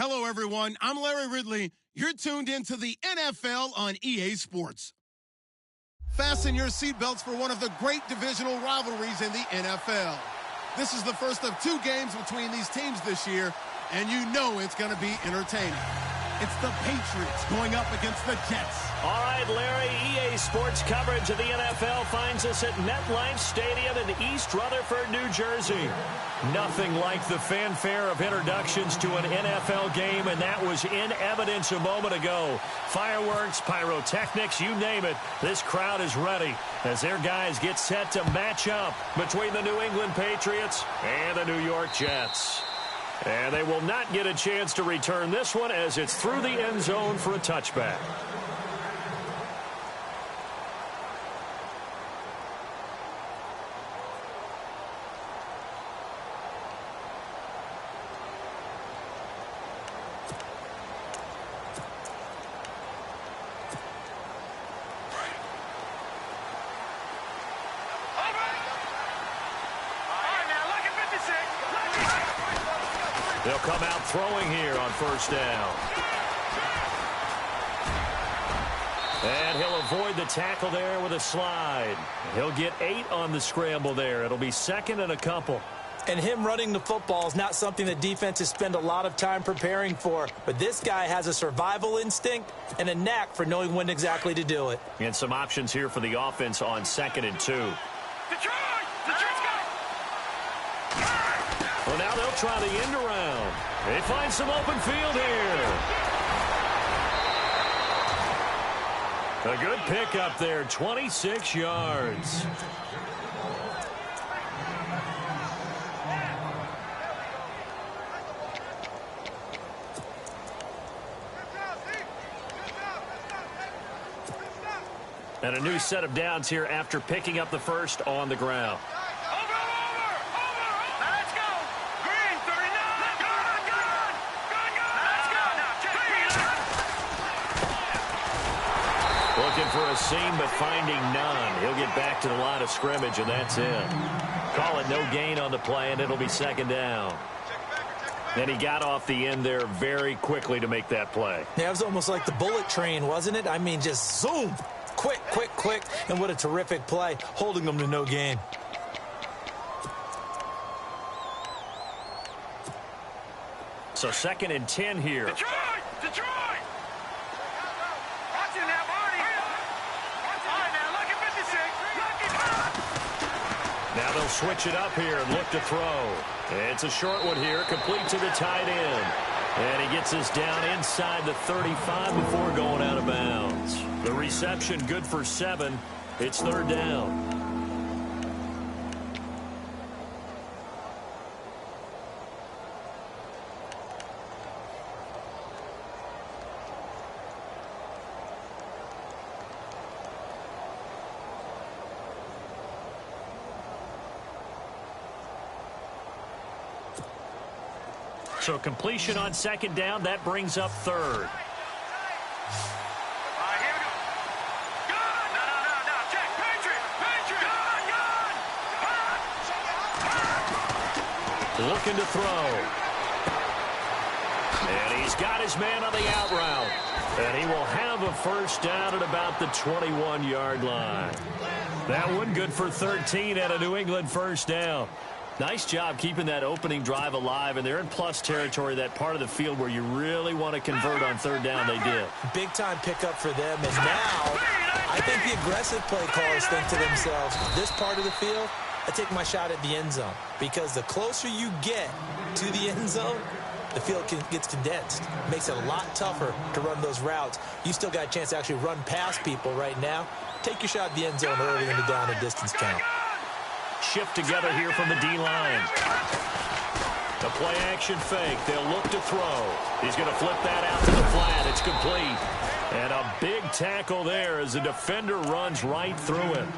Hello, everyone. I'm Larry Ridley. You're tuned into the NFL on EA Sports. Fasten your seatbelts for one of the great divisional rivalries in the NFL. This is the first of 2 games between these teams this year, and you know it's going to be entertaining. It's the Patriots going up against the Jets. All right, Larry, EA Sports coverage of the NFL finds us at MetLife Stadium in East Rutherford, New Jersey. Nothing like the fanfare of introductions to an NFL game, and that was in evidence a moment ago. Fireworks, pyrotechnics, you name it. This crowd is ready as their guys get set to match up between the New England Patriots and the New York Jets. And they will not get a chance to return this one as it's through the end zone for a touchback. They'll come out throwing here on first down. And he'll avoid the tackle there with a slide. He'll get 8 on the scramble there. It'll be second and a couple. And him running the football is not something that defenses spend a lot of time preparing for. But this guy has a survival instinct and a knack for knowing when exactly to do it. And some options here for the offense on second and 2. Well, now they'll try the end around. They find some open field here. A good pickup there, 26 yards. And a new set of downs here after picking up the first on the ground. Looking for a seam, but finding none. He'll get back to the line of scrimmage, and that's it. Call it no gain on the play, and it'll be second down. And he got off the end there very quickly to make that play. Yeah, it was almost like the bullet train, wasn't it? I mean, just zoom. Quick, quick, quick. And what a terrific play, holding them to no gain. So second and 10 here. Detroit! Now they'll switch it up here and look to throw. It's a short one here, complete to the tight end. And he gets us down inside the 35 before going out of bounds. The reception good for 7. It's third down. So completion on second down, that brings up third. Looking to throw. And he's got his man on the out route. And he will have a first down at about the 21-yard line. That one good for 13 at a New England first down. Nice job keeping that opening drive alive, and they're in plus territory, that part of the field where you really want to convert on third down. They did. Big-time pickup for them, and now I think the aggressive play callers think to themselves, this part of the field, I take my shot at the end zone, because the closer you get to the end zone, the field gets condensed. It makes it a lot tougher to run those routes. You still got a chance to actually run past people right now. Take your shot at the end zone early in the down and distance count. Shift together here from the D-line. The play action fake. They'll look to throw. He's going to flip that out to the flat. It's complete. And a big tackle there as the defender runs right through him.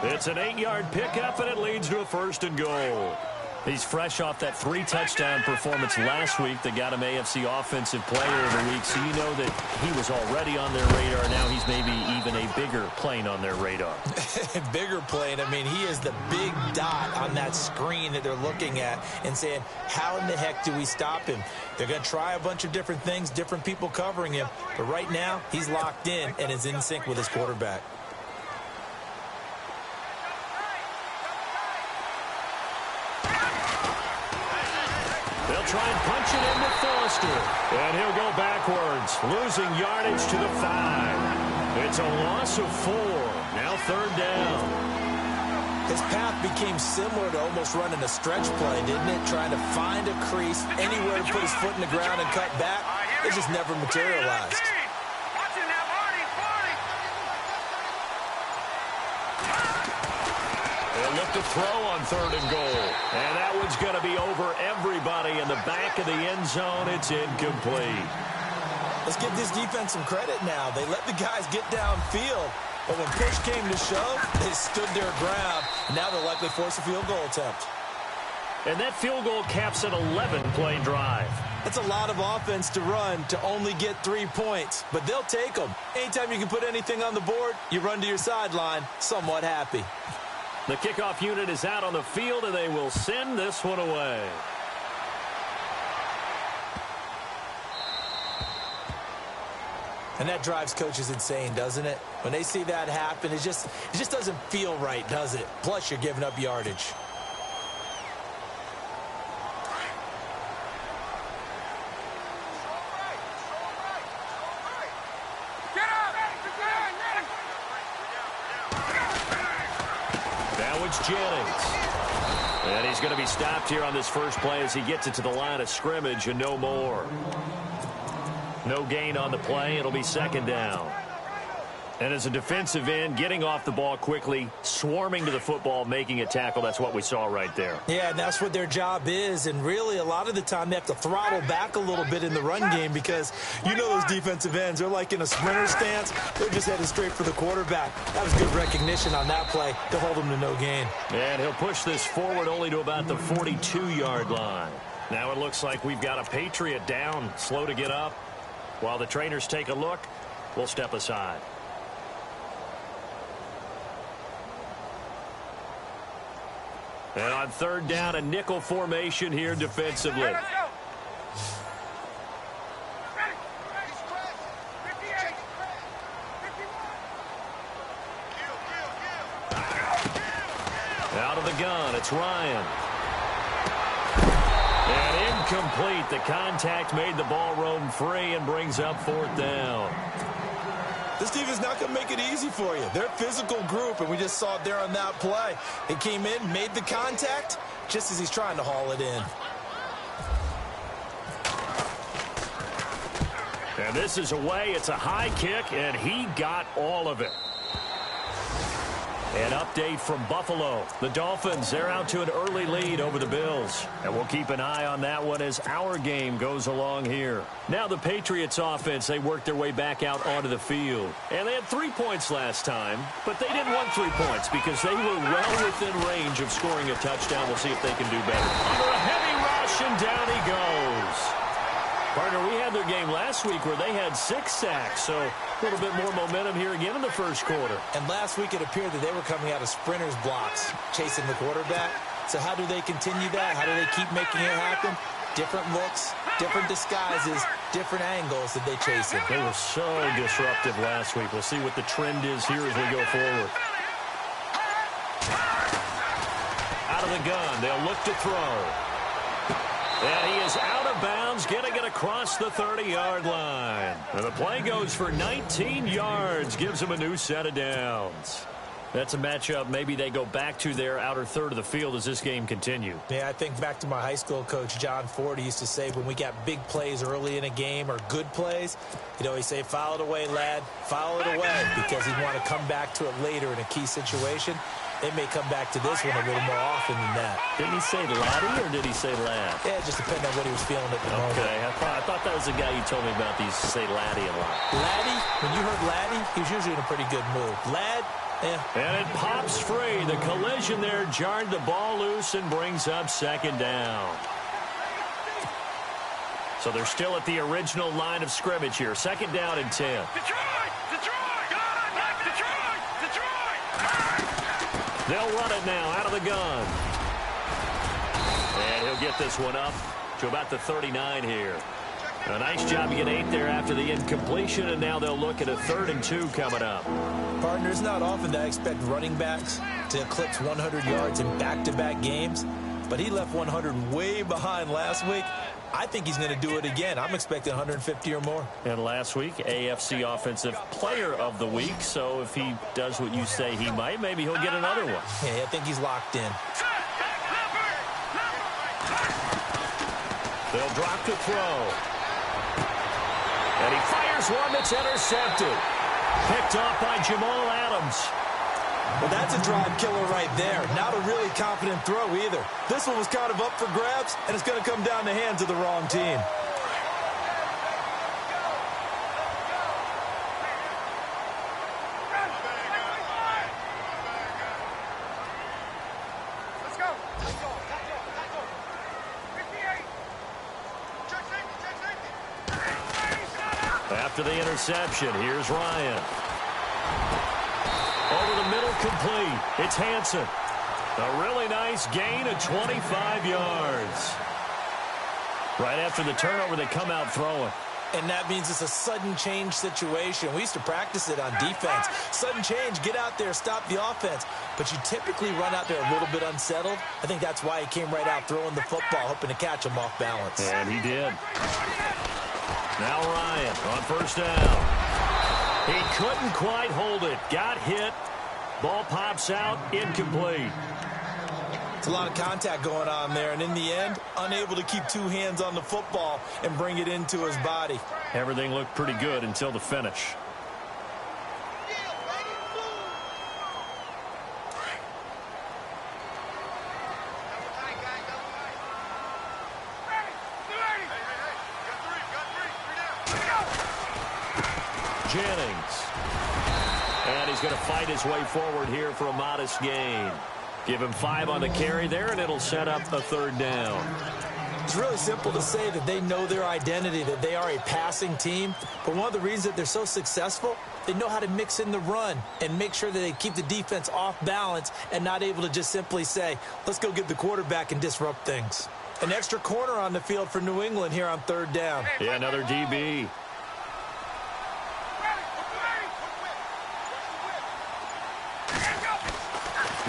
It's an 8-yard pickup, and it leads to a first and goal. He's fresh off that 3-touchdown performance last week that got him AFC Offensive Player of the Week. So you know that he was already on their radar. Now he's maybe even a bigger plane on their radar. Bigger plane. I mean, he is the big dot on that screen that they're looking at and saying, how in the heck do we stop him? They're going to try a bunch of different things, different people covering him. But right now, he's locked in and is in sync with his quarterback. They'll try and punch it in with Foster. And he'll go backwards, losing yardage to the 5. It's a loss of 4. Now 3rd down. His path became similar to almost running a stretch play, didn't it? Trying to find a crease, anywhere to put his foot in the ground and cut back. It just never materialized. They'll look to throw on 3rd and goal. And that one's going to be over everybody in the back of the end zone. It's incomplete. Let's give this defense some credit now. They let the guys get downfield. But when push came to shove, they stood their ground. And now they'll likely force a field goal attempt. And that field goal caps an 11-play drive. That's a lot of offense to run to only get 3 points. But they'll take them. Anytime you can put anything on the board, you run to your sideline somewhat happy. The kickoff unit is out on the field, and they will send this one away. And that drives coaches insane, doesn't it? When they see that happen, it just doesn't feel right, does it? Plus, you're giving up yardage. Now it's Jennings. And he's going to be stopped here on this first play as he gets it to the line of scrimmage and no more. No gain on the play. It'll be 2nd down. And as a defensive end, getting off the ball quickly, swarming to the football, making a tackle, that's what we saw right there. Yeah, and that's what their job is. And really, a lot of the time, they have to throttle back a little bit in the run game because you know those defensive ends, they're like in a sprinter stance. They're just headed straight for the quarterback. That was good recognition on that play to hold him to no gain. And he'll push this forward only to about the 42-yard line. Now it looks like we've got a Patriot down, slow to get up. While the trainers take a look, we'll step aside. And on 3rd down, a nickel formation here defensively. Out of the gun, it's Ryan. And incomplete. The contact made the ball roam free and brings up 4th down. This team is not going to make it easy for you. They're a physical group, and we just saw it there on that play. He came in, made the contact, just as he's trying to haul it in. And this is away. It's a high kick, and he got all of it. An update from Buffalo. The Dolphins, they're out to an early lead over the Bills. And we'll keep an eye on that one as our game goes along here. Now the Patriots offense, they worked their way back out onto the field. And they had 3 points last time, but they didn't want 3 points because they were well within range of scoring a touchdown. We'll see if they can do better. Under a heavy rush, and down he goes. Partner, we had their game last week where they had 6 sacks, so a little bit more momentum here again in the first quarter. And last week it appeared that they were coming out of sprinters blocks, chasing the quarterback. So how do they continue that? How do they keep making it happen? Different looks, different disguises, different angles that they chase it. They were so disruptive last week. We'll see what the trend is here as we go forward. Out of the gun, they'll look to throw. And he is out of bounds, getting it across the 30-yard line. And the play goes for 19 yards, gives him a new set of downs. That's a matchup maybe they go back to their outer third of the field as this game continues. Yeah, I think back to my high school coach, John Ford. He used to say when we got big plays early in a game or good plays, he'd always say, foul it away, lad, foul it away, because he'd want to come back to it later in a key situation. They may come back to this one a little more often than that. Didn't he say laddie or did he say lad? Yeah, it just depended on what he was feeling at the moment. Okay, I thought that was the guy you told me about. These say laddie a lot. Laddie, when you heard laddie, he was usually in a pretty good mood. Lad, And it pops free. The collision there jarred the ball loose and brings up second down. So they're still at the original line of scrimmage here. Second down and 10. They'll run it now out of the gun. And he'll get this one up to about the 39 here. A nice job to get 8 there after the incompletion, and now they'll look at a 3rd and 2 coming up. Partner, it's not often that I expect running backs to eclipse 100 yards in back-to-back games, but he left 100 way behind last week. I think he's going to do it again. I'm expecting 150 or more. And last week, AFC Offensive Player of the Week, so if he does what you say he might, maybe he'll get another one. Yeah, I think he's locked in. They'll drop to throw. And he fires one that's intercepted. Picked off by Jamal Adams. Well, that's a drive killer right there. Not a really confident throw either. This one was kind of up for grabs, and it's going to come down the hands of the wrong team. After the interception, here's Ryan. Over the middle, complete. It's Hansen. A really nice gain of 25 yards. Right after the turnover, they come out throwing. And that means it's a sudden change situation. We used to practice it on defense. Sudden change, get out there, stop the offense. But you typically run out there a little bit unsettled. I think that's why he came right out throwing the football, hoping to catch him off balance. And he did. Now Ryan on first down. He couldn't quite hold it. Got hit. Ball pops out. Incomplete. It's a lot of contact going on there, and in the end, unable to keep 2 hands on the football and bring it into his body. Everything looked pretty good until the finish. Jennings. And he's going to fight his way forward here for a modest gain. Give him 5 on the carry there, and it'll set up a 3rd down. It's really simple to say that they know their identity, that they are a passing team. But one of the reasons that they're so successful, they know how to mix in the run and make sure that they keep the defense off balance and not able to just simply say, let's go get the quarterback and disrupt things. An extra corner on the field for New England here on 3rd down. Yeah, another DB.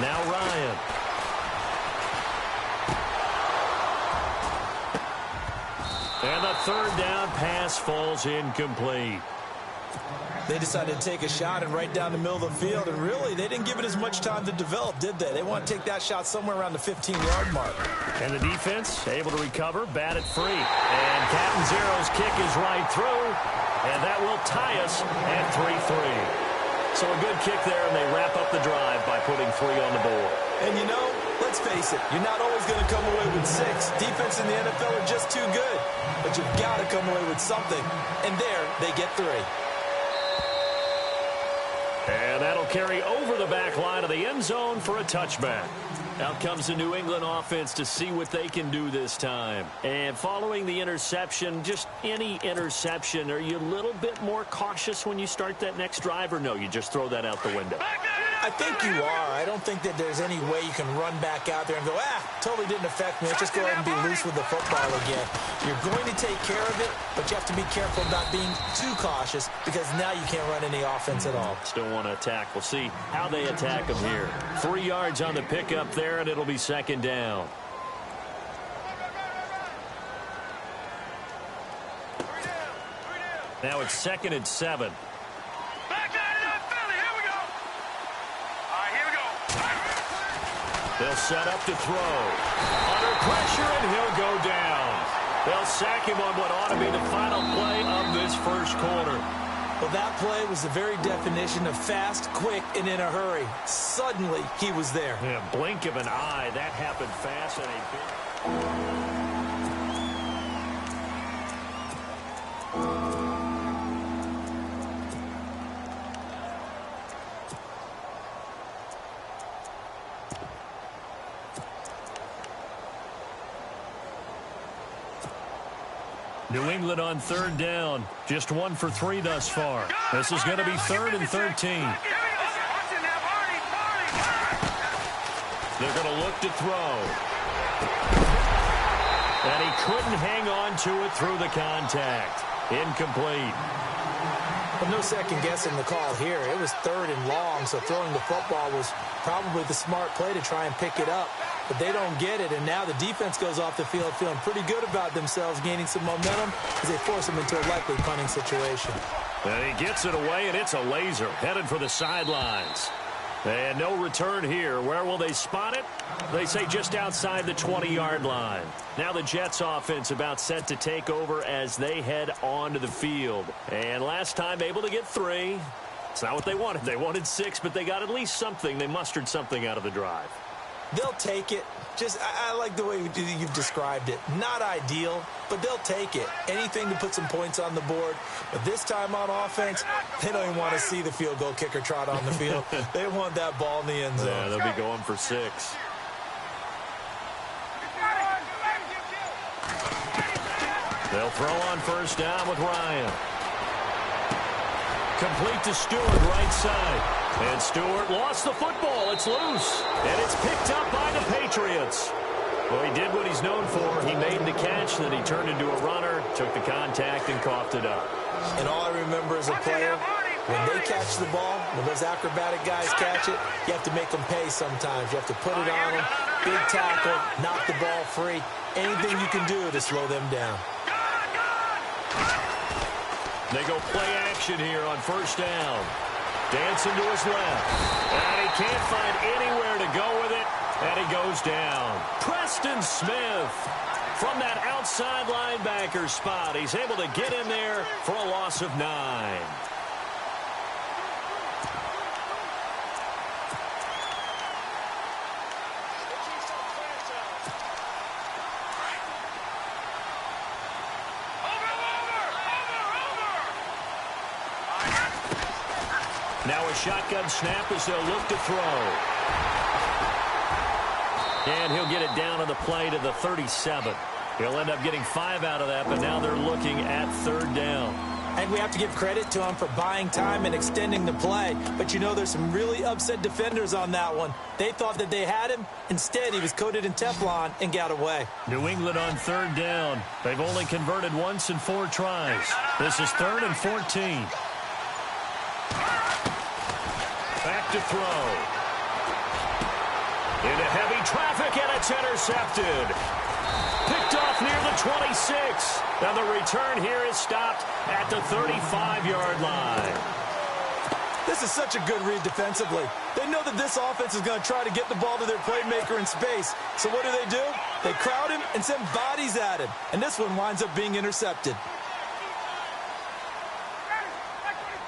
Now Ryan. And the 3rd down pass falls incomplete. They decided to take a shot and right down the middle of the field, and really, they didn't give it as much time to develop, did they? They want to take that shot somewhere around the 15-yard mark. And the defense able to recover, bat it free. And Captain Zero's kick is right through, and that will tie us at 3-3. So a good kick there, and they wrap up the drive by putting 3 on the board. And you know, let's face it, you're not always going to come away with 6. Defense in the NFL are just too good. But you've got to come away with something. And there, they get 3. And that'll carry over the back line of the end zone for a touchback. Out comes the New England offense to see what they can do this time. And following the interception, just any interception, are you a little bit more cautious when you start that next drive, or no, you just throw that out the window? I think you are. I don't think that there's any way you can run back out there and go, totally didn't affect me. Let's just go ahead and be loose with the football again. You're going to take care of it, but you have to be careful about being too cautious because now you can't run any offense at all. Still want to attack. We'll see how they attack them here. 3 yards on the pickup there, and it'll be 2nd down. Now it's 2nd and 7. They'll set up to throw. Under pressure, and he'll go down. They'll sack him on what ought to be the final play of this first quarter. Well, that play was the very definition of fast, quick, and in a hurry. Suddenly, he was there. Yeah, blink of an eye. That happened fast and a big... New England on third down. Just 1 for 3 thus far. This is going to be 3rd and 13. They're going to look to throw. And he couldn't hang on to it through the contact. Incomplete. But no second guessing the call here. It was 3rd and long, so throwing the football was probably the smart play to try and pick it up. But they don't get it, and now the defense goes off the field feeling pretty good about themselves, gaining some momentum as they force them into a likely punting situation. And he gets it away, and it's a laser headed for the sidelines. And no return here. Where will they spot it? They say just outside the 20-yard line. Now the Jets offense about set to take over as they head onto the field. And last time able to get 3. It's not what they wanted. They wanted 6, but they got at least something. They mustered something out of the drive. They'll take it. I like the way you've described it. Not ideal, but they'll take it. Anything to put some points on the board. But this time on offense, they don't even want to see the field goal kicker trot on the field. They want that ball in the end zone. Yeah, they'll be going for 6. They'll throw on first down with Ryan. Complete to Stewart, right side. And Stewart lost the football. It's loose. And it's picked up by the Patriots. Well, he did what he's known for. He made the catch, then he turned into a runner, took the contact, and coughed it up. And all I remember as a player, when they catch the ball, when those acrobatic guys catch it, you have to make them pay sometimes. You have to put it on them, big tackle, knock the ball free. Anything you can do to slow them down. They go play action here on first down. Dancing to his left. And he can't find anywhere to go with it. And he goes down. Preston Smith from that outside linebacker spot. He's able to get in there for a loss of 9. Now a shotgun snap as they'll look to throw. And he'll get it down on the play to the 37. He'll end up getting 5 out of that, but now they're looking at third down. I think we have to give credit to him for buying time and extending the play. But you know there's some really upset defenders on that one. They thought that they had him. Instead, he was coated in Teflon and got away. New England on third down. They've only converted once in 4 tries. This is 3rd and 14. Back to throw. Into heavy traffic, and it's intercepted. Picked off near the 26. Now the return here is stopped at the 35-yard line. This is such a good read defensively. They know that this offense is going to try to get the ball to their playmaker in space. So what do? They crowd him and send bodies at him. And this one winds up being intercepted.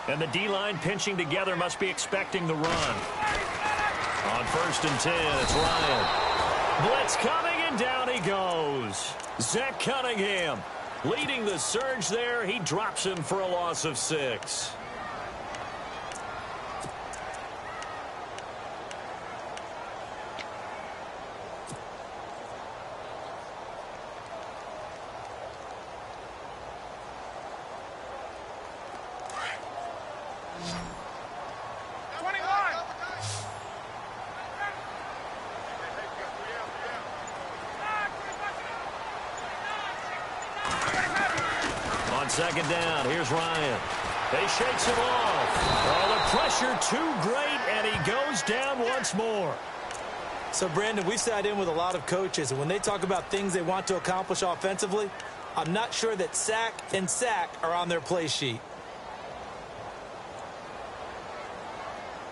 And the D-line pinching together must be expecting the run. On 1st and 10, it's Ryan. Blitz coming, and down he goes. Zach Cunningham leading the surge there. He drops him for a loss of 6. Second down, here's Ryan. They shakes him off. Oh, the pressure too great, and he goes down once more. So, Brandon, we sat in with a lot of coaches, and when they talk about things they want to accomplish offensively, I'm not sure that sack and sack are on their play sheet.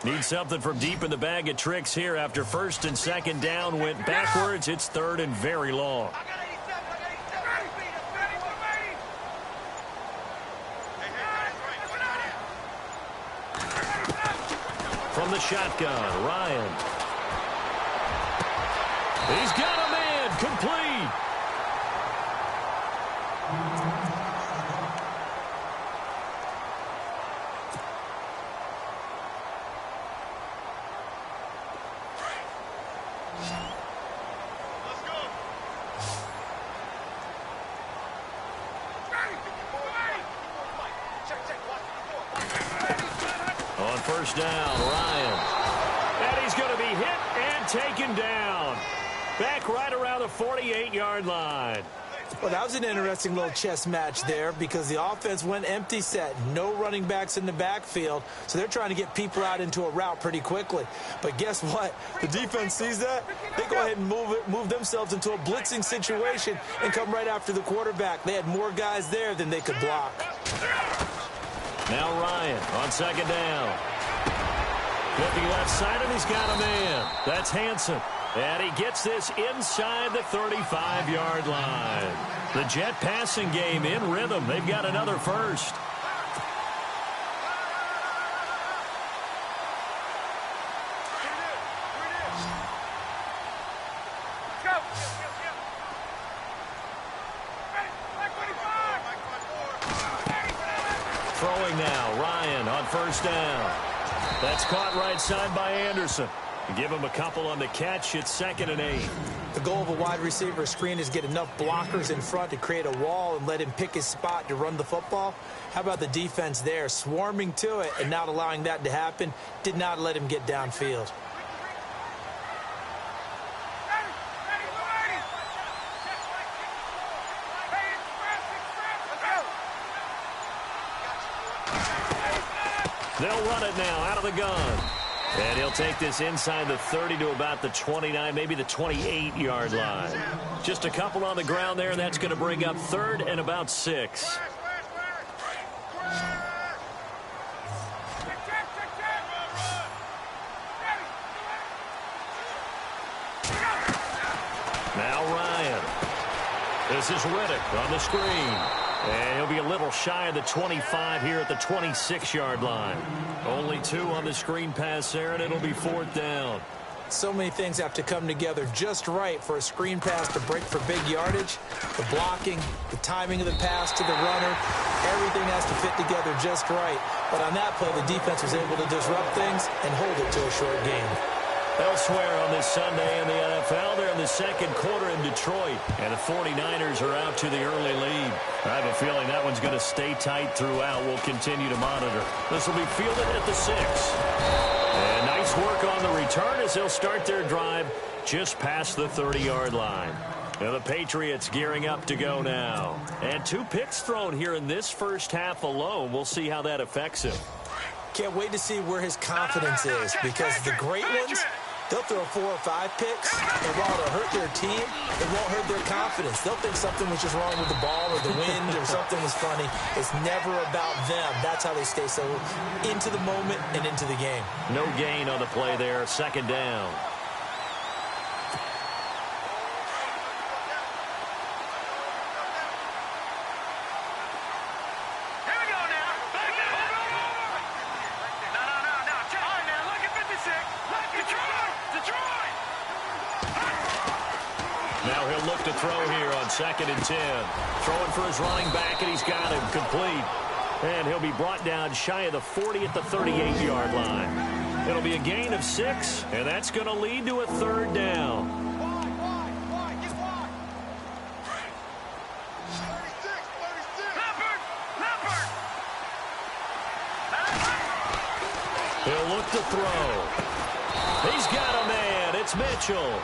Need something from deep in the bag of tricks here after 1st and 2nd down went backwards. It's 3rd and very long. From the shotgun, Ryan. He's got a man, complete. first down. Ryan. And he's going to be hit and taken down. Back right around the 48-yard line. Well, that was an interesting little chess match there because the offense went empty set. No running backs in the backfield, so they're trying to get people out into a route pretty quickly. But guess what? The defense sees that. They go ahead and move themselves into a blitzing situation and come right after the quarterback. They had more guys there than they could block. Now Ryan on second down. Looking left side, and he's got a man. That's Hansen. And he gets this inside the 35-yard line. The Jet passing game in rhythm. They've got another first. Throwing now, Ryan on first down. That's caught right side by Anderson. Give him a couple on the catch. It's 2nd and 8. The goal of a wide receiver screen is get enough blockers in front to create a wall and let him pick his spot to run the football. How about the defense there, swarming to it and not allowing that to happen? Did not let him get downfield. They'll run it now out of the gun. And he'll take this inside the 30 to about the 29, maybe the 28-yard line. Just a couple on the ground there, and that's going to bring up 3rd and about 6. Now Ryan. This is Riddick on the screen. And he'll be a little shy of the 25 here at the 26-yard line. Only 2 on the screen pass there, and it'll be 4th down. So many things have to come together just right for a screen pass to break for big yardage. The blocking, the timing of the pass to the runner, everything has to fit together just right. But on that play, the defense was able to disrupt things and hold it to a short game. Elsewhere on this Sunday in the NFL, they're in the second quarter in Detroit, and the 49ers are out to the early lead. I have a feeling that one's going to stay tight throughout. We'll continue to monitor. This will be fielded at the 6. And nice work on the return as they'll start their drive just past the 30-yard line. Now the Patriots gearing up to go now. And 2 picks thrown here in this first half alone. We'll see how that affects him. Can't wait to see where his confidence is because the great ones, they'll throw 4 or 5 picks, and while it'll hurt their team, it won't hurt their confidence. They'll think something was just wrong with the ball or the wind or something was funny. It's never about them. That's how they stay so into the moment and into the game. No gain on the play there. 2nd down. Now he'll look to throw here on 2nd and 10. Throwing for his running back, and he's got him complete. And he'll be brought down shy of the 40 at the 38-yard line. It'll be a gain of 6, and that's going to lead to a 3rd down. He'll look to throw. He's got a man. It's Mitchell.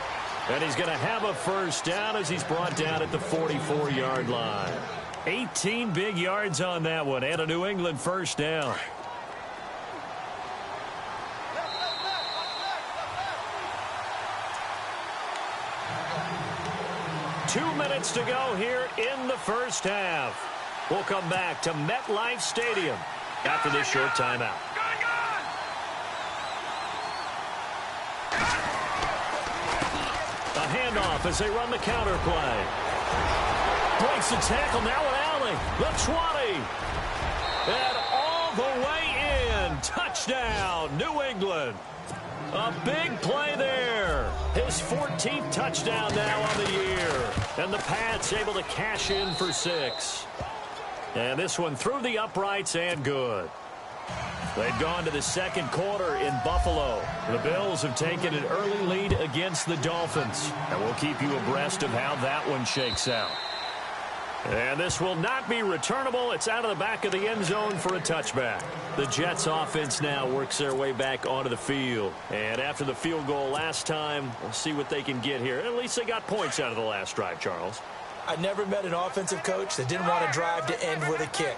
And he's going to have a first down as he's brought down at the 44-yard line. 18 big yards on that one, and a New England first down. Two minutes to go here in the first half. We'll come back to MetLife Stadium after this short timeout. A handoff as they run the counter play. Breaks the tackle now at Alley. The 20. And all the way in. Touchdown, New England. A big play there. His 14th touchdown now on the year. And the Pats able to cash in for 6. And this one through the uprights and good. They've gone to the second quarter in Buffalo. The Bills have taken an early lead against the Dolphins. And we'll keep you abreast of how that one shakes out. And this will not be returnable. It's out of the back of the end zone for a touchback. The Jets offense now works their way back onto the field. And after the field goal last time, we'll see what they can get here. At least they got points out of the last drive, Charles. I never met an offensive coach that didn't want to drive to end with a kick.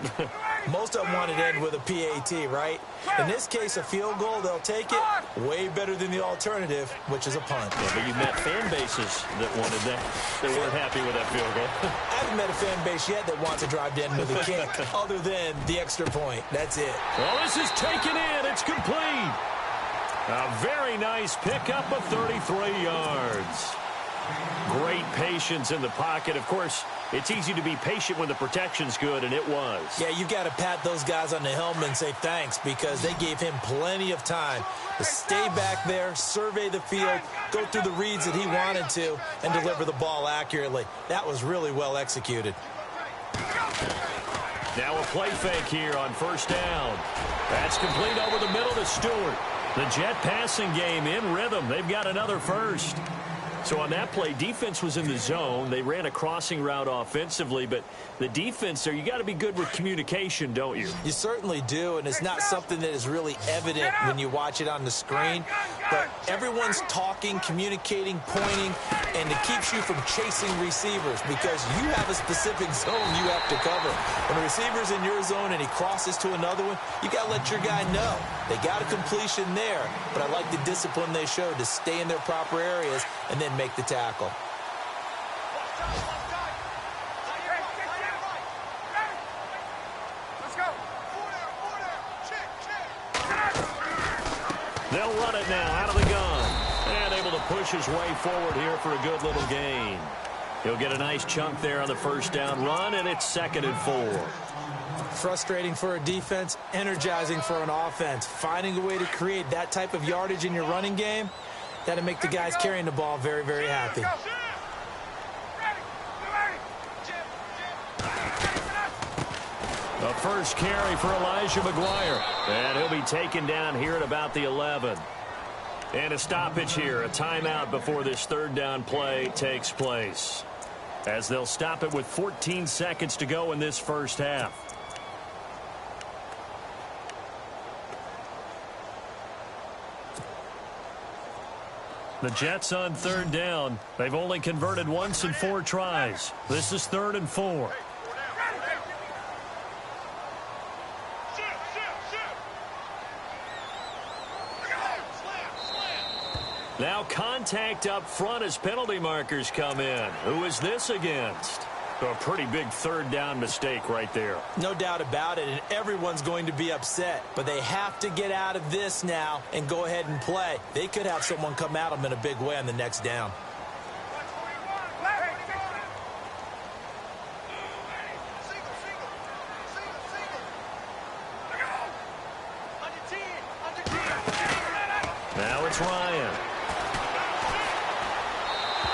Most of them wanted to end with a PAT, right? In this case, a field goal, they'll take it. Way better than the alternative, which is a punt. Yeah, but you met fan bases that wanted that. They weren't happy with that field goal. I haven't met a fan base yet that wants to drive to end with a kick, other than the extra point. That's it. Well, this is taken in. It's complete. A very nice pickup of 33 yards. Great patience in the pocket. Of course, it's easy to be patient when the protection's good, and it was. Yeah, you got to pat those guys on the helmet and say thanks, because they gave him plenty of time to stay back there, survey the field, go through the reads that he wanted to, and deliver the ball accurately. That was really well executed. Now a play fake here on first down. That's complete over the middle to Stewart. The Jet passing game in rhythm. They've got another first. So on that play, defense was in the zone. They ran a crossing route offensively, but the defense there, you got to be good with communication, don't you? You certainly do, and it's not something that is really evident when you watch it on the screen. But everyone's talking, communicating, pointing, and it keeps you from chasing receivers because you have a specific zone you have to cover. When a receiver's in your zone and he crosses to another one, you got to let your guy know. They got a completion there, but I like the discipline they showed to stay in their proper areas and then make the tackle. They'll run it now out of the gun. And able to push his way forward here for a good little gain. He'll get a nice chunk there on the first down run, and it's 2nd and 4. Frustrating for a defense, energizing for an offense. Finding a way to create that type of yardage in your running game, that'll make the guys carrying the ball very, very happy. The first carry for Elijah McGuire. And he'll be taken down here at about the 11. And a stoppage here, a timeout before this third down play takes place, as they'll stop it with 14 seconds to go in this first half. The Jets on third down. They've only converted once in 4 tries. This is 3rd and 4. Now contact up front as penalty markers come in. Who is this against? A pretty big third down mistake right there. No doubt about it, and everyone's going to be upset. But they have to get out of this now and go ahead and play. They could have someone come at them in a big way on the next down. Now it's Ryan.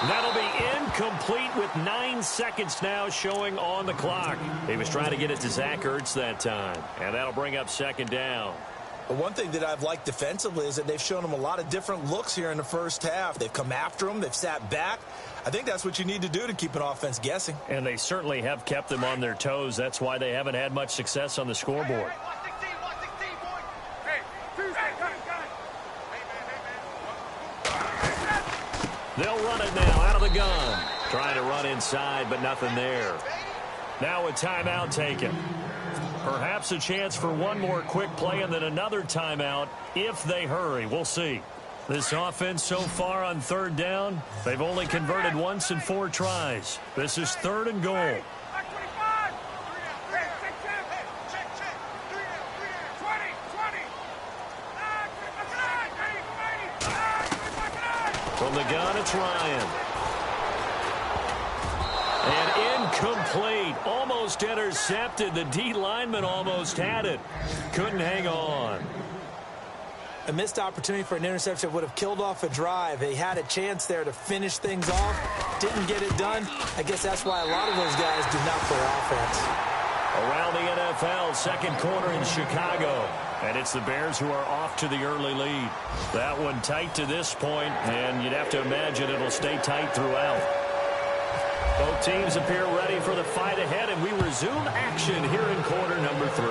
That'll be incomplete with 9 seconds now showing on the clock. He was trying to get it to Zach Ertz that time, and that'll bring up 2nd down. Well, one thing that I've liked defensively is that they've shown him a lot of different looks here in the first half. They've come after him. They've sat back. I think that's what you need to do to keep an offense guessing. And they certainly have kept them on their toes. That's why they haven't had much success on the scoreboard. They'll run it now out of the gun. Trying to run inside, but nothing there. Now a timeout taken. Perhaps a chance for one more quick play and then another timeout if they hurry. We'll see. This offense so far on third down, they've only converted once in 4 tries. This is 3rd and goal. From the gun, it's Ryan. And incomplete. Almost intercepted. The D lineman almost had it. Couldn't hang on. A missed opportunity for an interception would have killed off a drive. They had a chance there to finish things off. Didn't get it done. I guess that's why a lot of those guys do not play offense. Around the NFL, second quarter in Chicago. And it's the Bears who are off to the early lead. That one tight to this point, and you'd have to imagine it'll stay tight throughout. Both teams appear ready for the fight ahead, and we resume action here in quarter number 3.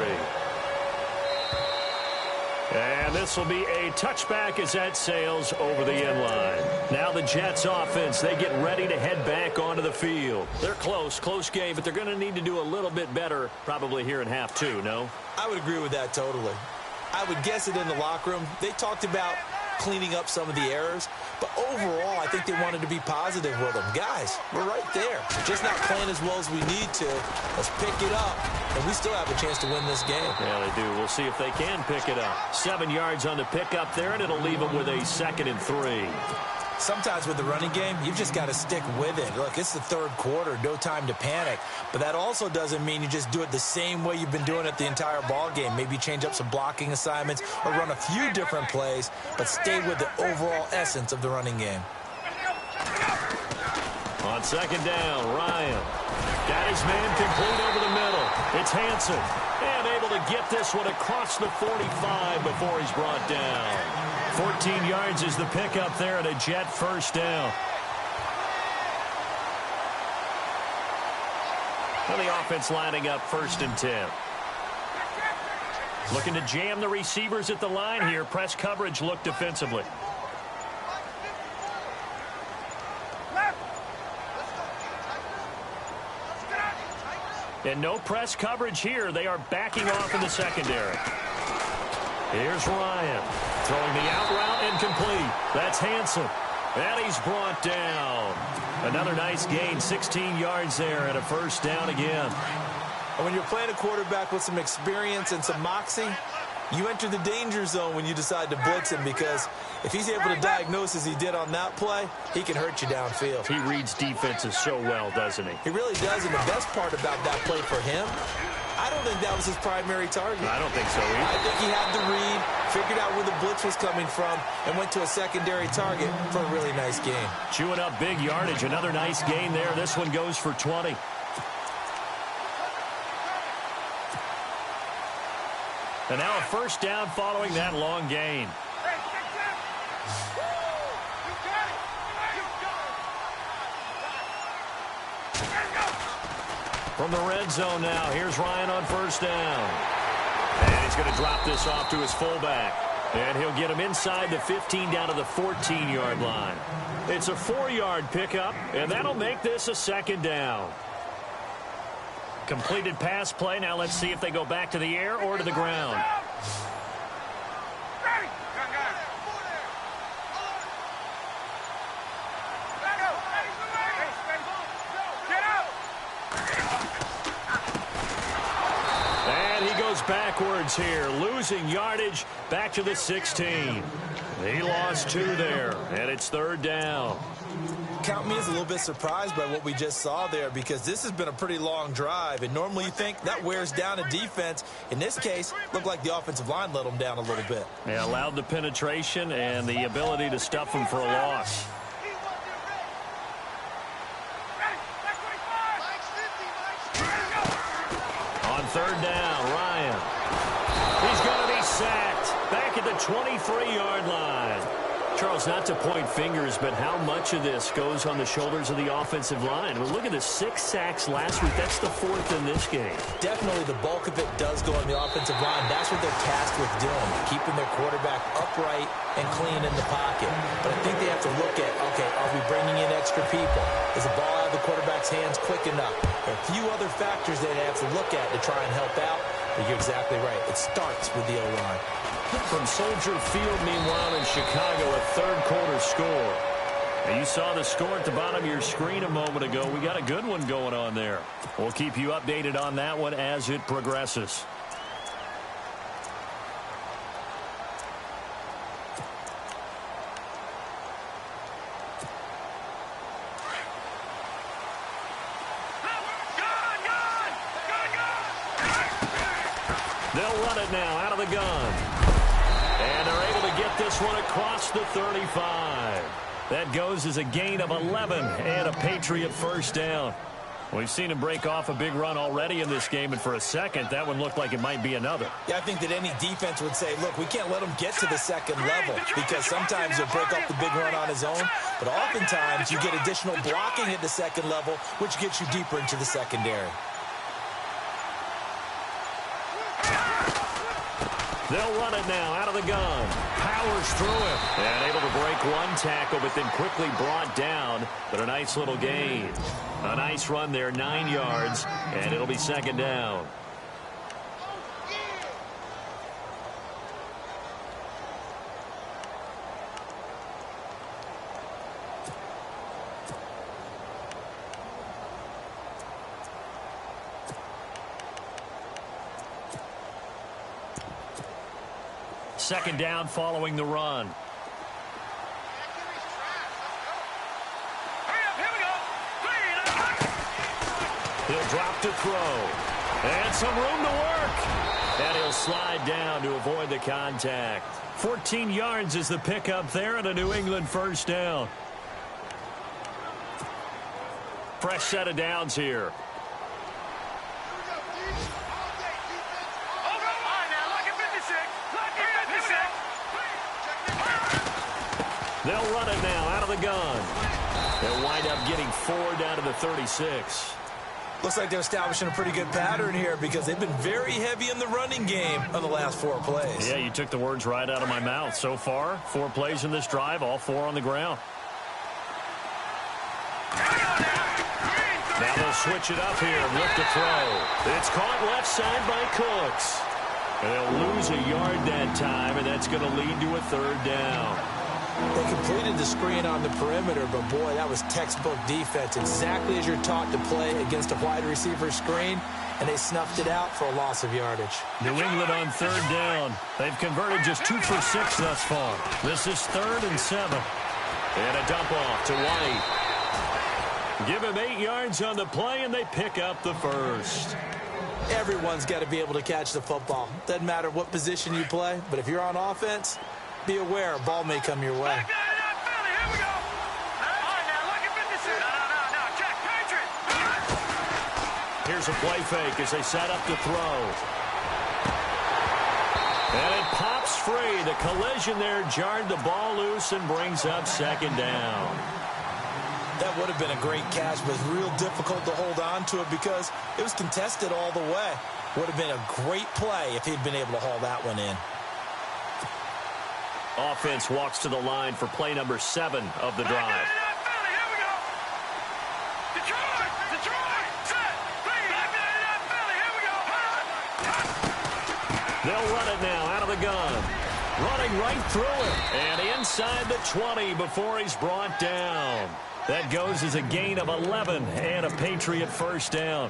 And this will be a touchback as that sails over the end line. Now the Jets offense, they get ready to head back onto the field. They're close game, but they're going to need to do a little bit better probably here in half 2, no? I would agree with that totally. I would guess it in the locker room. They talked about cleaning up some of the errors, but overall, I think they wanted to be positive with them. Guys, we're right there. Just not playing as well as we need to. Let's pick it up, and we still have a chance to win this game. Yeah, they do. We'll see if they can pick it up. 7 yards on the pickup there, and it'll leave them with a 2nd and 3. Sometimes with the running game, you've just got to stick with it. Look, it's the 3rd quarter, no time to panic. But that also doesn't mean you just do it the same way you've been doing it the entire ball game. Maybe change up some blocking assignments or run a few different plays, but stay with the overall essence of the running game. On 2nd down, Ryan got his man complete over the middle. It's Hansen, and able to get this one across the 45 before he's brought down. 14 yards is the pickup there, and a Jet 1st down. Well, the offense lining up 1st and 10. Looking to jam the receivers at the line here. Press coverage look defensively. And no press coverage here. They are backing off in the secondary. Here's Ryan. Throwing the out route and complete. That's Hansen. And he's brought down. Another nice gain, 16 yards there, and a 1st down again. And when you're playing a quarterback with some experience and some moxie, you enter the danger zone when you decide to blitz him, because if he's able to diagnose as he did on that play, he can hurt you downfield. He reads defenses so well, doesn't he? He really does, and the best part about that play for him, I don't think that was his primary target. I don't think so either. I think he had to read, figured out where the blitz was coming from, and went to a secondary target for a really nice game. Chewing up big yardage. Another nice gain there. This one goes for 20. And now a 1st down following that long gain. From the red zone now, here's Ryan on 1st down. And he's going to drop this off to his fullback. And he'll get him inside the 15 down to the 14-yard line. It's a 4-yard pickup, and that'll make this a 2nd down. Completed pass play. Now let's see if they go back to the air or to the ground. And he goes backwards here, losing yardage back to the 16. He lost 2 there, and it's 3rd down. Count me as a little bit surprised by what we just saw there, because this has been a pretty long drive, and normally you think that wears down a defense. In this case, looked like the offensive line let them down a little bit. Yeah, allowed the penetration and the ability to stuff them for a loss. On 3rd down, Ryan. He's going to be sacked back at the 23-yard line. Charles, not to point fingers, but how much of this goes on the shoulders of the offensive line? Well, look at the 6 sacks last week. That's the 4th in this game. Definitely the bulk of it does go on the offensive line. That's what they're tasked with doing, keeping their quarterback upright and clean in the pocket. But I think they have to look at, okay, are we bringing in extra people? Is the ball out of the quarterback's hands quick enough? There are a few other factors that they have to look at to try and help out. But you're exactly right. It starts with the O-line. From Soldier Field, meanwhile, in Chicago, a 3rd quarter score. And you saw the score at the bottom of your screen a moment ago. We got a good one going on there. We'll keep you updated on that one as it progresses. They'll run it now out of the gun. And they're able to get this one across the 35. That goes as a gain of 11 and a Patriot 1st down. We've seen him break off a big run already in this game, and for a second, that one looked like it might be another. Yeah, I think that any defense would say, look, we can't let him get to the second level, because sometimes he'll break off the big run on his own, but oftentimes you get additional blocking at the second level, which gets you deeper into the secondary. They'll run it now out of the gun. Powers through it. And able to break one tackle, but then quickly brought down. But a nice little gain. A nice run there, 9 yards. And it'll be second down. Second down following the run. He'll drop to throw. And some room to work. And he'll slide down to avoid the contact. 14 yards is the pickup there and a New England first down. Fresh set of downs here. They'll run it now out of the gun. They'll wind up getting 4 down to the 36. Looks like they're establishing a pretty good pattern here because they've been very heavy in the running game on the last 4 plays. Yeah, you took the words right out of my mouth. So far, 4 plays in this drive, all 4 on the ground. Now they'll switch it up here and look to throw. It's caught left side by Cooks. And they'll lose a yard that time, and that's going to lead to a 3rd down. They completed the screen on the perimeter, but boy, that was textbook defense, exactly as you're taught to play against a wide receiver screen, and they snuffed it out for a loss of yardage. New England on 3rd down. They've converted just 2 for 6 thus far. This is 3rd and 7. And a dump off to White. Give him 8 yards on the play, and they pick up the first. Everyone's got to be able to catch the football. Doesn't matter what position you play, but if you're on offense, be aware a ball may come your way. Here's a play fake as they set up to throw. And it pops free. The collision there jarred the ball loose and brings up 2nd down. That would have been a great catch, but it's real difficult to hold on to it because it was contested all the way. Would have been a great play if he'd been able to haul that one in. Offense walks to the line for play number 7 of the drive. They'll run it now out of the gun. Running right through it. And inside the 20 before he's brought down. That goes as a gain of 11 and a Patriot first down.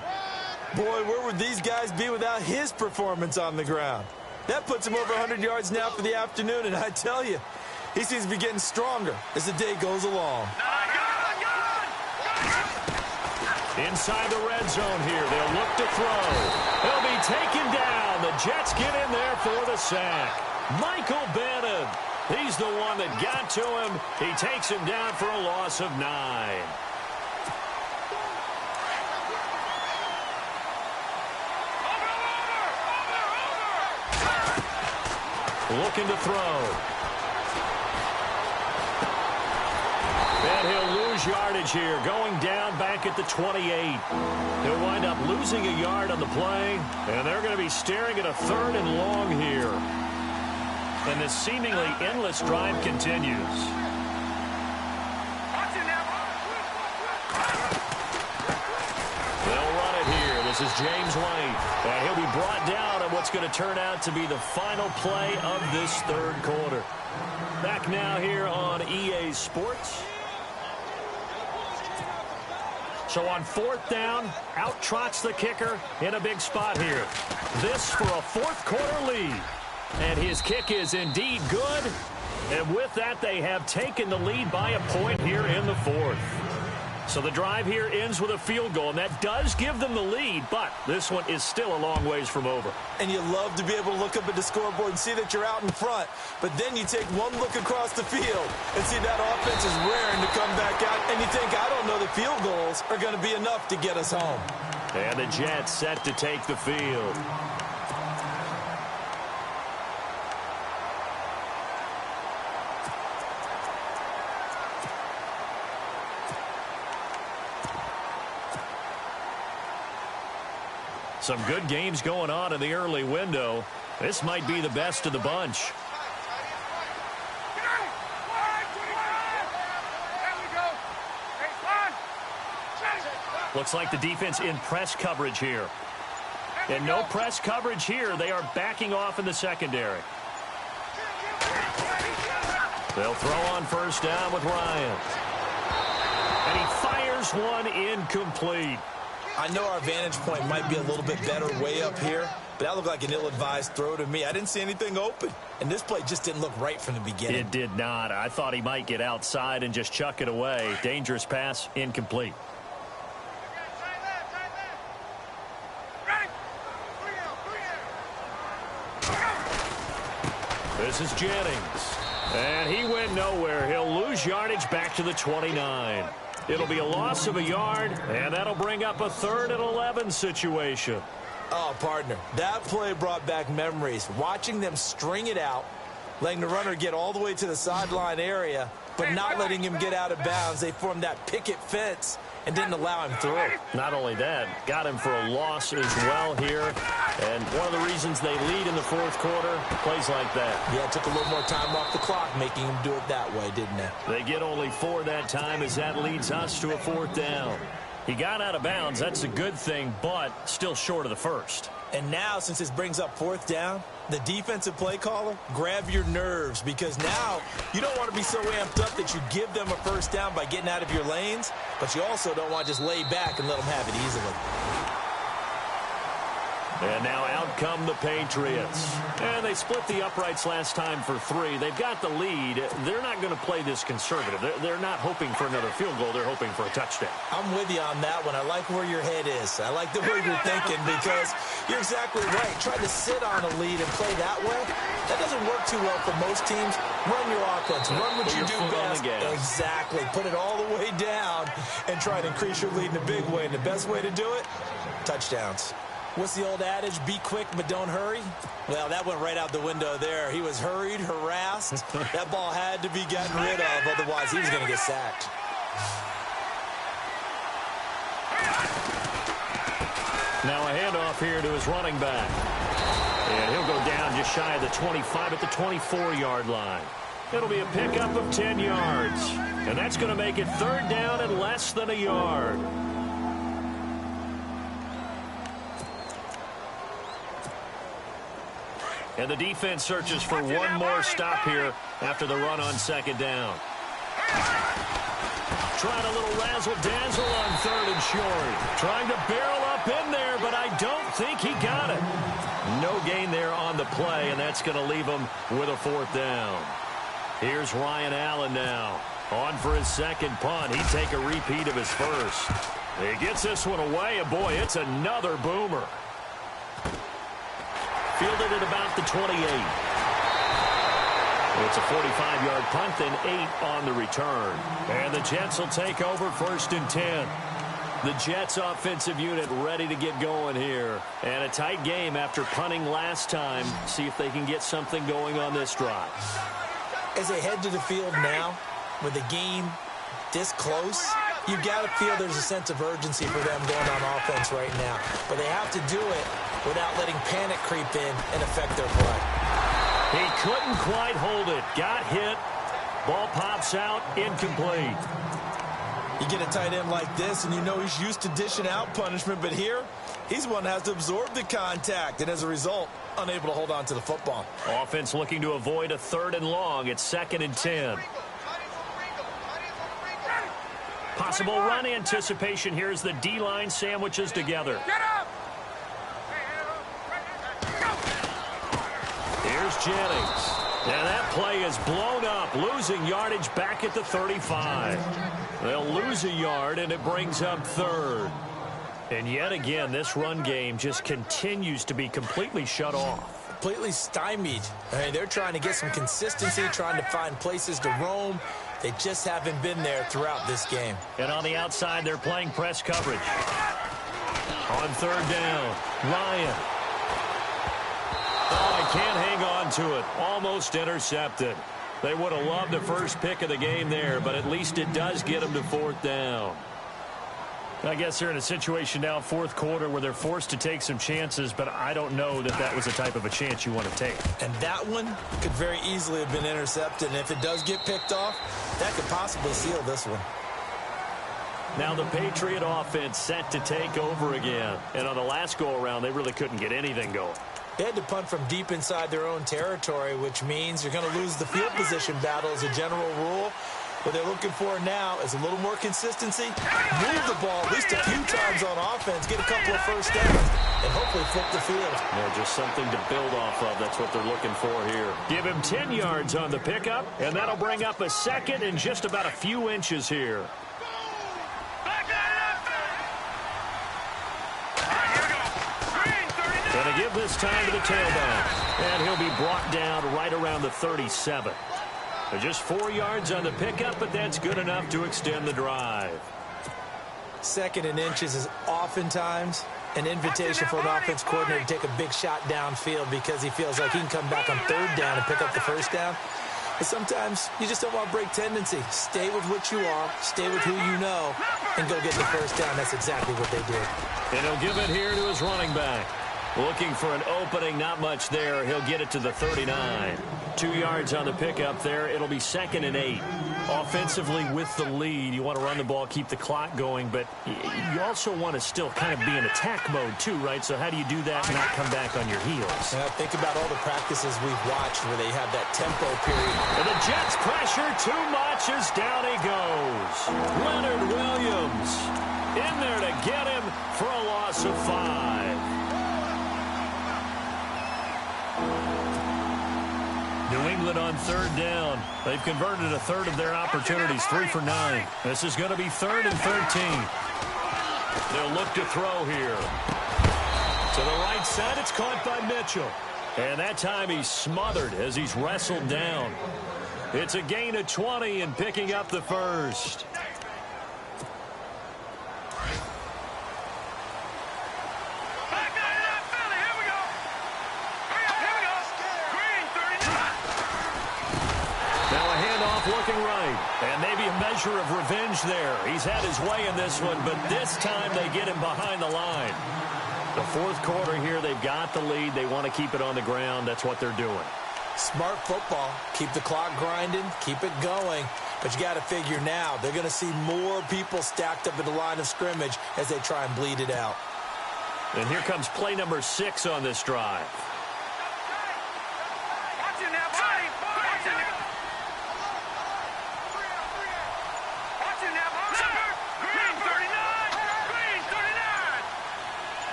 Boy, where would these guys be without his performance on the ground? That puts him over 100 yards now for the afternoon, and I tell you, he seems to be getting stronger as the day goes along. Inside the red zone here, they'll look to throw. He'll be taken down. The Jets get in there for the sack. Michael Bannon, he's the one that got to him. He takes him down for a loss of 9. Looking to throw. And he'll lose yardage here, going down back at the 28. He'll wind up losing a yard on the play, and they're going to be staring at a 3rd and long here. And this seemingly endless drive continues. They'll run it here. This is James White. And he'll be brought down on what's going to turn out to be the final play of this 3rd quarter. Back now here on EA Sports. So on 4th down, out trots the kicker in a big spot here. This for a 4th quarter lead. And his kick is indeed good. And with that, they have taken the lead by a point here in the 4th. So the drive here ends with a field goal, and that does give them the lead, but this one is still a long ways from over. And you love to be able to look up at the scoreboard and see that you're out in front, but then you take one look across the field and see that offense is raring to come back out, and you think, I don't know that the field goals are going to be enough to get us home. And the Jets set to take the field. Some good games going on in the early window. This might be the best of the bunch. Looks like the defense in press coverage here. And no press coverage here. They are backing off in the secondary. They'll throw on first down with Ryan. And he fires one incomplete. I know our vantage point might be a little bit better way up here, but that looked like an ill-advised throw to me. I didn't see anything open, and this play just didn't look right from the beginning. It did not. I thought he might get outside and just chuck it away. Dangerous pass, incomplete. This is Jennings. And he went nowhere. He'll lose yardage back to the 29. It'll be a loss of a yard, and that'll bring up a 3rd and 11 situation. Oh, partner, that play brought back memories. Watching them string it out, letting the runner get all the way to the sideline area, but not letting him get out of bounds. They formed that picket fence and didn't allow him through. Not only that, got him for a loss as well here. And one of the reasons they lead in the 4th quarter, plays like that. Yeah, it took a little more time off the clock, making him do it that way, didn't it? They get only 4 that time as that leads us to a 4th down. He got out of bounds. That's a good thing, but still short of the first. And now, since this brings up 4th down, the defensive play caller, grab your nerves, because now you don't want to be so amped up that you give them a first down by getting out of your lanes, but you also don't want to just lay back and let them have it easily. And now out come the Patriots. And they split the uprights last time for 3. They've got the lead. They're not going to play this conservative. They're not hoping for another field goal. They're hoping for a touchdown. I'm with you on that one. I like where your head is. I like the way you're thinking, because you're exactly right. Trying to sit on a lead and play that way, that doesn't work too well for most teams. Run your offense. Run what you do best. Exactly. Put it all the way down and try to increase your lead in a big way. And the best way to do it, touchdowns. What's the old adage? Be quick, but don't hurry. Well, that went right out the window there. He was hurried, harassed. That ball had to be gotten rid of, otherwise he was going to get sacked. Now a handoff here to his running back. And he'll go down just shy of the 25 at the 24-yard line. It'll be a pickup of 10 yards. And that's going to make it 3rd down and less than a yard. And the defense searches for one more stop here after the run on 2nd down. Trying a little razzle-dazzle on 3rd and short. Trying to barrel up in there, but I don't think he got it. No gain there on the play, and that's going to leave him with a 4th down. Here's Ryan Allen now. On for his 2nd punt. He'd take a repeat of his first. He gets this one away, and boy, it's another boomer. Fielded at about the 28. It's a 45-yard punt, then 8 on the return. And the Jets will take over 1st and 10. The Jets offensive unit ready to get going here. And a tight game after punting last time. See if they can get something going on this drive. As they head to the field now, with the game this close, you've got to feel there's a sense of urgency for them going on offense right now. But they have to do it without letting panic creep in and affect their play. He couldn't quite hold it. Got hit. Ball pops out. Incomplete. You get a tight end like this, and you know he's used to dishing out punishment. But here, he's one that has to absorb the contact, and as a result, unable to hold on to the football. Offense looking to avoid a 3rd and long. It's 2nd and 10. Possible run anticipation here as the D-line sandwiches together. Here's Jennings. And that play is blown up, losing yardage back at the 35. They'll lose a yard, and it brings up 3rd. And yet again, this run game just continues to be completely shut off. Completely stymied. I mean, they're trying to get some consistency, trying to find places to roam, They just haven't been there throughout this game. And on the outside, they're playing press coverage. On third down, Ryan. Oh, he can't hang on to it. Almost intercepted. They would have loved the first pick of the game there, but at least it does get them to fourth down. I guess they're in a situation now, fourth quarter, where they're forced to take some chances, but I don't know that that was the type of a chance you want to take. And that one could very easily have been intercepted, and if it does get picked off, that could possibly seal this one. Now the Patriot offense set to take over again. And on the last go-around, they really couldn't get anything going. They had to punt from deep inside their own territory, which means you're going to lose the field position battle as a general rule. What they're looking for now is a little more consistency, move the ball at least a few times on offense, get a couple of first downs, and hopefully flip the field. Yeah, just something to build off of. That's what they're looking for here. Give him 10 yards on the pickup, and that'll bring up a second and just about a few inches here. Going to give this time to the tailback, and he'll be brought down right around the 37. Just 4 yards on the pickup, but that's good enough to extend the drive. Second and inches is oftentimes an invitation for an offense coordinator to take a big shot downfield because he feels like he can come back on third down and pick up the first down. But sometimes you just don't want to break tendency. Stay with what you are, stay with who you know, and go get the first down. That's exactly what they did. And he'll give it here to his running back. Looking for an opening, not much there. He'll get it to the 39. 2 yards on the pickup there. It'll be 2nd and 8. Offensively with the lead, you want to run the ball, keep the clock going, but you also want to still kind of be in attack mode too, right? So how do you do that and not come back on your heels? Think about all the practices we've watched where they have that tempo period. And the Jets pressure too much as down he goes. Leonard Williams in there to get him for a loss of 5. New England on third down. They've converted a third of their opportunities, 3 for 9. This is going to be 3rd and 13. They'll look to throw here. To the right side, it's caught by Mitchell. And that time he's smothered as he's wrestled down. It's a gain of 20 and picking up the first. Looking right, and maybe a measure of revenge there. He's had his way in this one, but this time they get him behind the line. The fourth quarter here, they've got the lead. They want to keep it on the ground. That's what they're doing. Smart football. Keep the clock grinding, keep it going. But you got to figure now, they're going to see more people stacked up at the line of scrimmage as they try and bleed it out. And here comes play number 6 on this drive.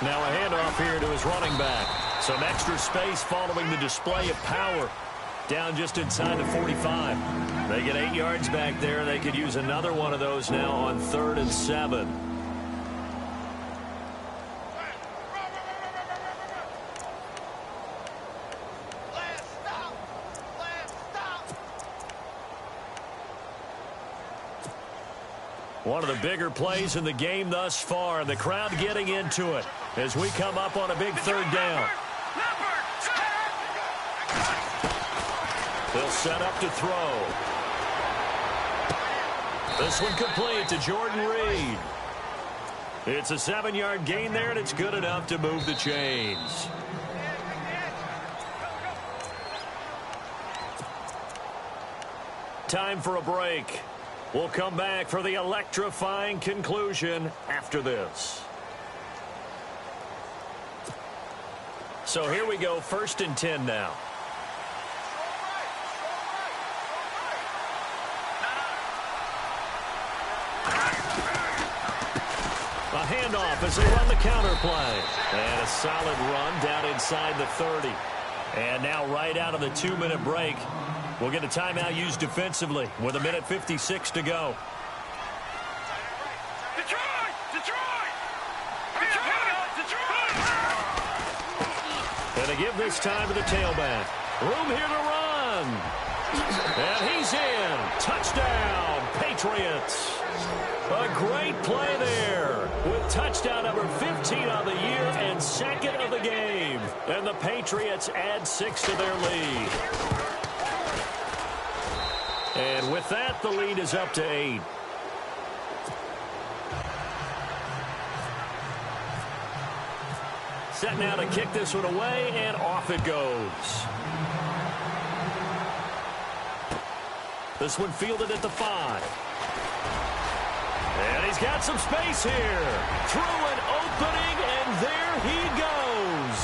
Now a handoff here to his running back. Some extra space following the display of power. Down just inside the 45. They get 8 yards back there. They could use another one of those now on 3rd and 7. One of the bigger plays in the game thus far. The crowd getting into it as we come up on a big 3rd down. They'll set up to throw. This one complete to Jordan Reed. It's a 7-yard gain there, and it's good enough to move the chains. Time for a break. We'll come back for the electrifying conclusion after this. So here we go, 1st and 10 now. A handoff as they run the counter play. And a solid run down inside the 30. And now right out of the 2-minute break, we'll get a timeout used defensively with 1:56 to go. And they give this time to the tailback. Room here to run. again. And he's in. Touchdown, Patriots. A great play there with touchdown number 15 on the year and second of the game. And the Patriots add 6 to their lead. And with that, the lead is up to 8. Set now to kick this one away, and off it goes. This one fielded at the 5. And he's got some space here. Through an opening, and there he goes.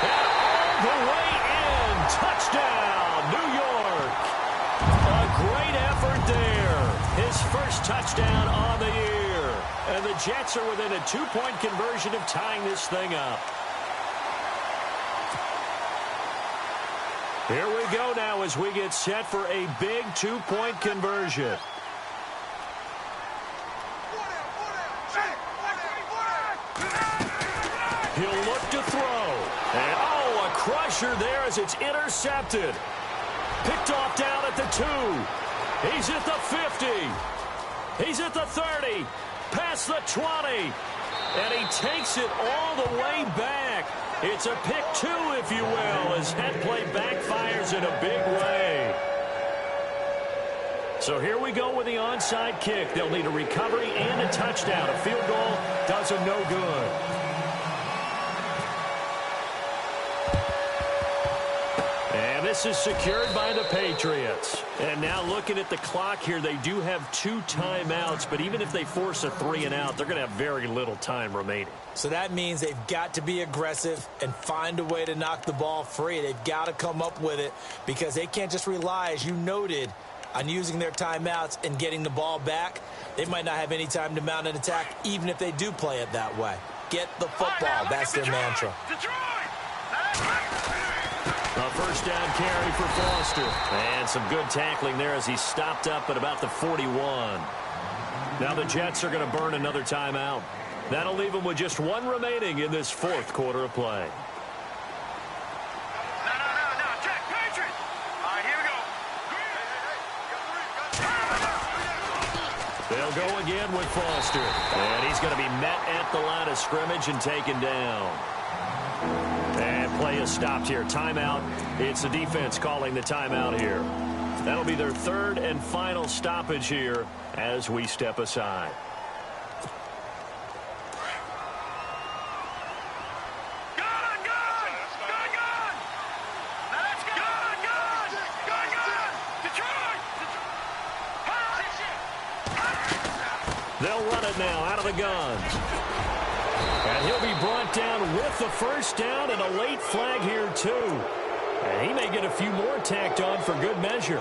And all the way in. Touchdown, New York. A great effort there. His first touchdown on the year. And the Jets are within a 2-point conversion of tying this thing up. Here we go now as we get set for a big 2-point conversion. He'll look to throw. And, oh, a crusher there as it's intercepted. Picked off down at the 2. He's at the 50. He's at the 30. Past the 20. And he takes it all the way back. It's a pick 2, if you will, as that play backfires in a big way. So here we go with the onside kick. They'll need a recovery and a touchdown. A field goal does them no good. And this is secured by the Patriots. And now looking at the clock here, they do have 2 timeouts, but even if they force a 3-and-out, they're going to have very little time remaining. So that means they've got to be aggressive and find a way to knock the ball free. They've got to come up with it because they can't just rely, as you noted, on using their timeouts and getting the ball back. They might not have any time to mount an attack, even if they do play it that way. Get the football. That's their mantra. A first down carry for Foster. And some good tackling there as he stopped up at about the 41. Now the Jets are going to burn another timeout. That'll leave them with just 1 remaining in this 4th quarter of play. No. Check, Patriots. All right, here we go. They'll go again with Foster. And he's going to be met at the line of scrimmage and taken down. And play is stopped here. Timeout. It's the defense calling the timeout here. That'll be their 3rd and final stoppage here as we step aside. They'll run it now out of the guns. And he'll be brought down with the first down and a late flag here, too. And he may get a few more tacked on for good measure.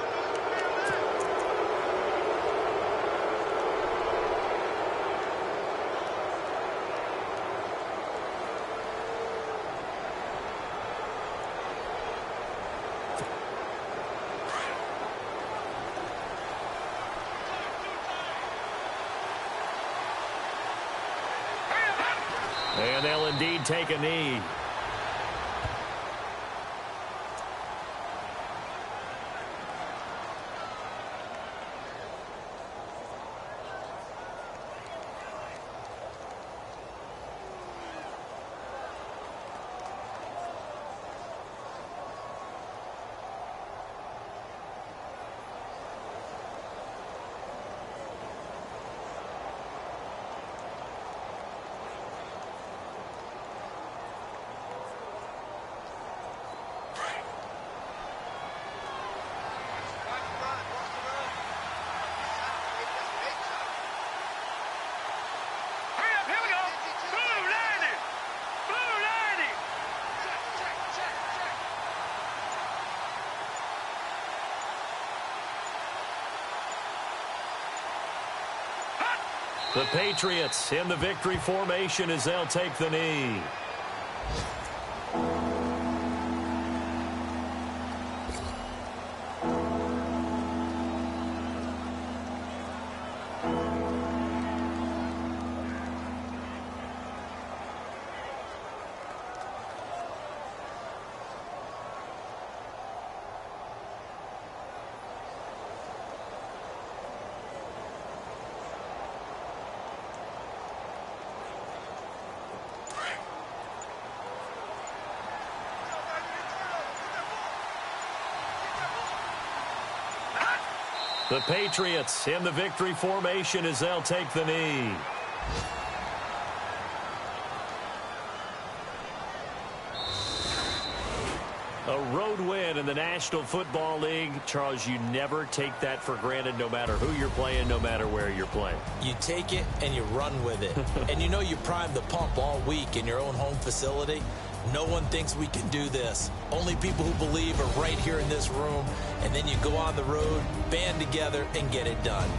And they'll indeed take a knee. The Patriots in the victory formation as they'll take the knee. The Patriots in the victory formation as they'll take the knee. A road win in the National Football League. Charles, you never take that for granted no matter who you're playing, no matter where you're playing. You take it and you run with it. And you know you primed the pump all week in your own home facility. No one thinks we can do this. Only people who believe are right here in this room. And then you go on the road, band together, and get it done.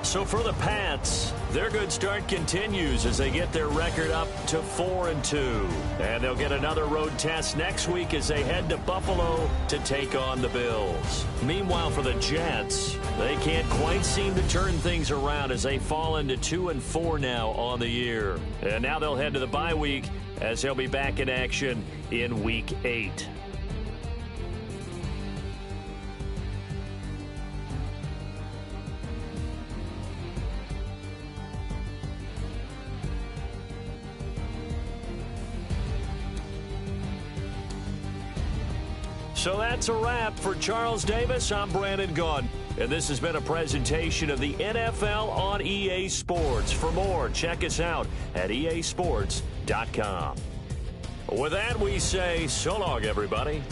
So for the Pats, their good start continues as they get their record up to 4-2. And they'll get another road test next week as they head to Buffalo to take on the Bills. Meanwhile, for the Jets, they can't quite seem to turn things around as they fall into 2-4 now on the year. And now they'll head to the bye week as they'll be back in action in Week 8. So that's a wrap. For Charles Davis, I'm Brandon Gaudin. And this has been a presentation of the NFL on EA Sports. For more, check us out at easports.com. With that, we say so long, everybody.